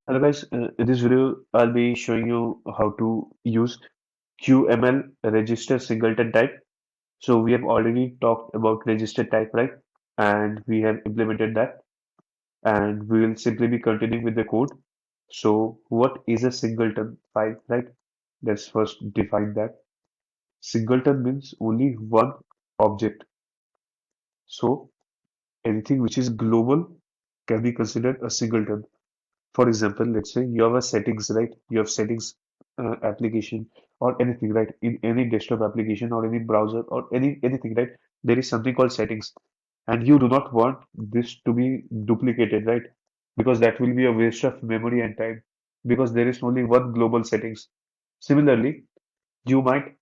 Hello guys, in this video I'll be showing you how to use QML register singleton type. So we have already talked about register type, right? And we have implemented that, and we will simply be continuing with the code. So what is a singleton file, right? Let's first define that. Singleton means only one object. So anything which is global can be considered a singleton. For example, let's say you have a settings, right? You have settings application or anything, right? In any desktop application or any browser or anything, right? There is something called settings, and you do not want this to be duplicated, right? Because that will be a waste of memory and time because there is only one global settings. Similarly, you might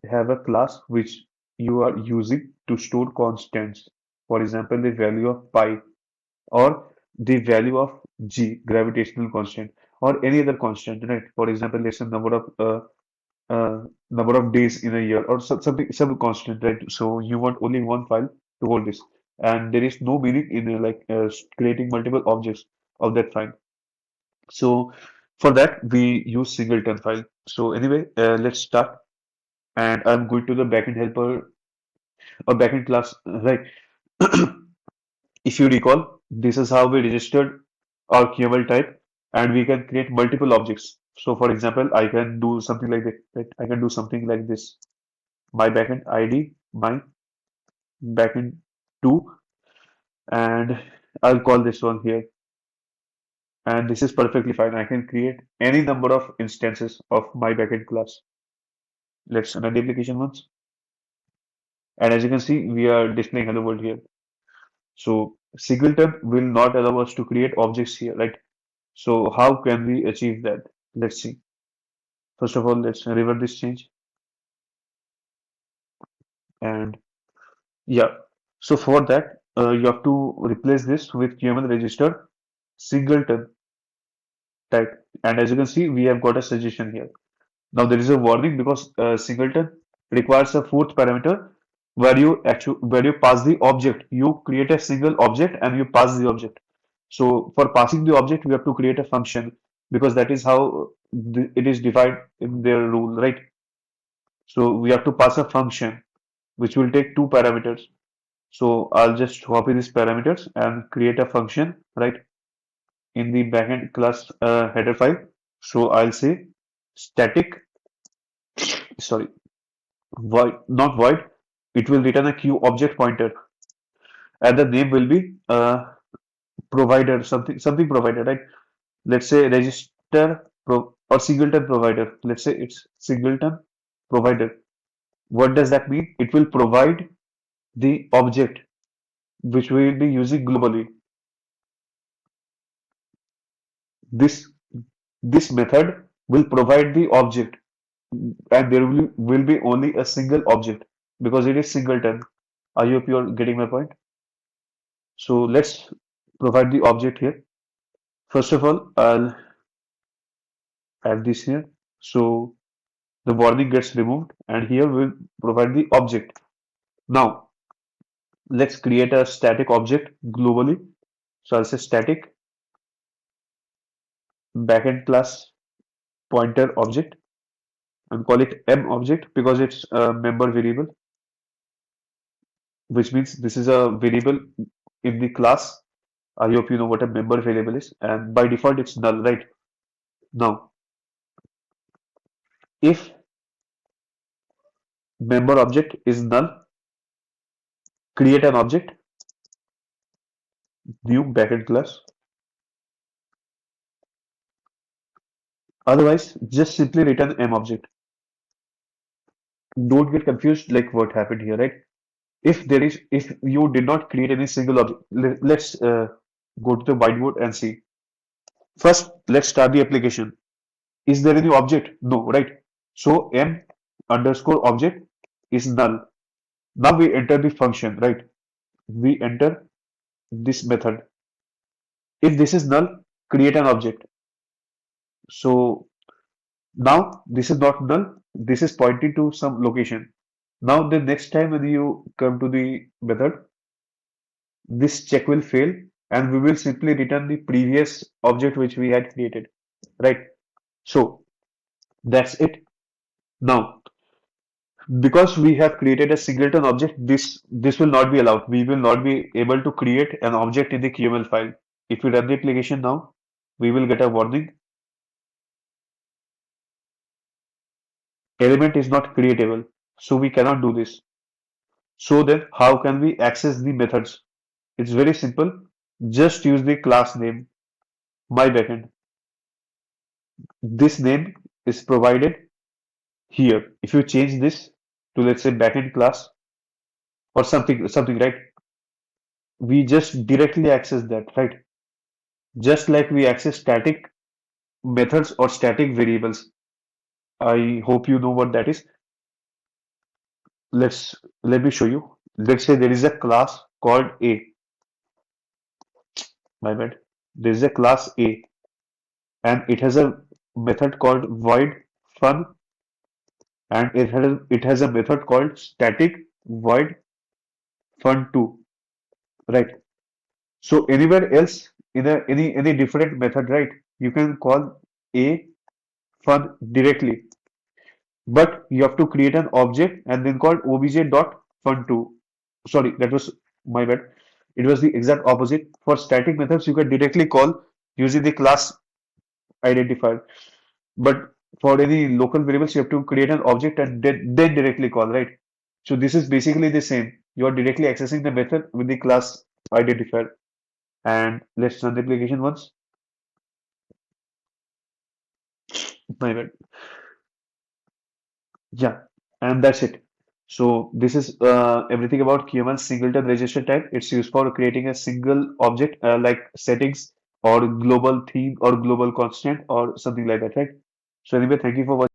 have a class which you are using to store constants. For example, the value of pi or the value of g, gravitational constant, or any other constant, right? For example, let's say number of days in a year, or some constant, right? So you want only one file to hold this, and there is no meaning in creating multiple objects of that file. So for that, we use singleton file. So anyway, let's start, and I'm going to the backend helper or backend class, right? If you recall, this is how we registered our QML type, and we can create multiple objects. So for example, I can do something like that. I can do something like this. My backend ID, my backend 2, and I'll call this one here. And this is perfectly fine. I can create any number of instances of my backend class. Let's run the application once. And as you can see, we are displaying hello world here. So Singleton will not allow us to create objects here, right? So how can we achieve that? Let's see. First of all, let's revert this change. And yeah, so for that, you have to replace this with QML register singleton type. And as you can see, we have got a suggestion here. Now there is a warning because singleton requires a fourth parameter where you pass the object. You create a single object and you pass the object. So for passing the object, we have to create a function because that is how it is defined in their rule, right? So we have to pass a function which will take two parameters. So I'll just copy these parameters and create a function, right, in the backend class header file. So I'll say static, sorry, void, not void. It will return a q object pointer, and the name will be provider, something provider, right? Let's say register or singleton provider. Let's say it's singleton provider. What does that mean? It will provide the object which we will be using globally. This this method will provide the object, and there will be only a single object because it is singleton. I hope you are getting my point. So let's provide the object here. First of all, I'll add this here. So the warning gets removed, and here we'll provide the object. Now let's create a static object globally. So I'll say static backend class pointer object and call it m object because it's a member variable, which means this is a variable in the class. I hope you know what a member variable is, and by default it's null, right? Now, if member object is null, create an object, new backend class. Otherwise, just simply return m object. Don't get confused like what happened here, right? If you did not create any single object, let's go to the whiteboard and see. First, let's start the application. Is there any object? No, right? So m underscore object is null. Now we enter the function, right? We enter this method. If this is null, create an object. So now this is not null. This is pointing to some location. Now the next time when you come to the method, this check will fail and we will simply return the previous object which we had created, right? So that's it. Now, because we have created a singleton object, this will not be allowed. We will not be able to create an object in the QML file. If we run the application now, we will get a warning. Element is not creatable, so we cannot do this. So then, how can we access the methods? It's very simple. Just use the class name, my backend. This name is provided here. If you change this to, let's say, backend class or something, right? We just directly access that, right? Just like we access static methods or static variables. I hope you know what that is. Let me show you. Let's say there is a class called A. My bad. There is a class A, and it has a method called void fun, and it has a method called static void fun2, right? So anywhere else in any different method, right? You can call A fun directly, but you have to create an object and then called obj.fun2. Sorry, that was my bad. It was the exact opposite. For static methods, you can directly call using the class identifier. But for any local variables, you have to create an object and then directly call, right? So this is basically the same. You are directly accessing the method with the class identifier. And let's run the application once. My bad. Yeah, and that's it. So this is everything about QML singleton register type. It's used for creating a single object like settings or global theme or global constant or something like that, right? So anyway, thank you for watching.